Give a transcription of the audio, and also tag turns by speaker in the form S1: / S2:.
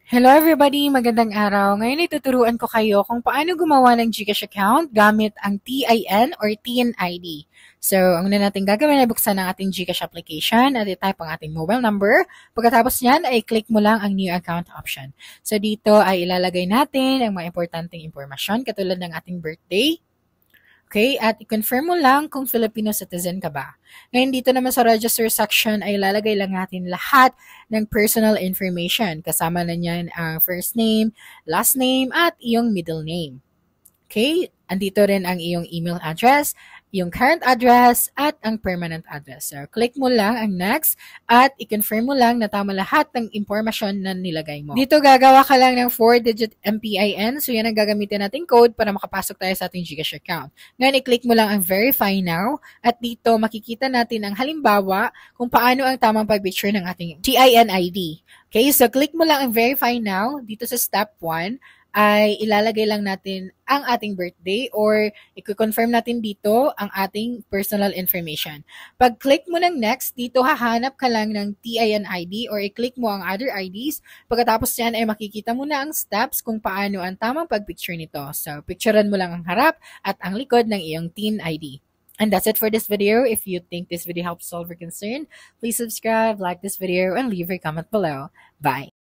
S1: Hello everybody! Magandang araw. Ngayon ituturuan ko kayo kung paano gumawa ng GCash account gamit ang TIN or TIN ID. So, ang una natin gagawin ay buksan ang ating GCash application at i-type ang ating mobile number. Pagkatapos niyan ay click mo lang ang new account option. So, dito ay ilalagay natin ang mga importanteng impormasyon katulad ng ating birthday. Okay, at i-confirm mo lang kung Filipino citizen ka ba. Ngayon dito naman sa register section ay ilalagay lang natin lahat ng personal information. Kasama na niyan ang first name, last name, at iyong middle name. Okay, andito rin ang iyong email address, yung current address, at ang permanent address. So, click mo lang ang next at i-confirm mo lang na tama lahat ng impormasyon na nilagay mo. Dito gagawa ka lang ng 4-digit MPIN. So, yan ang gagamitin nating code para makapasok tayo sa ating GCash account. Ngayon, i-click mo lang ang Verify Now at dito makikita natin ang halimbawa kung paano ang tamang pag-picture ng ating TIN ID. Okay, so click mo lang ang Verify Now dito sa step 1 ay ilalagay lang natin ang ating birthday or i-confirm natin dito ang ating personal information. Pag-click mo ng next, dito hahanap ka lang ng TIN ID or i-click mo ang other IDs. Pagkatapos yan ay makikita mo na ang steps kung paano ang tamang pag-picture nito. So, picturean mo lang ang harap at ang likod ng iyong TIN ID. And that's it for this video. If you think this video helps solve your concern, please subscribe, like this video, and leave your comment below. Bye!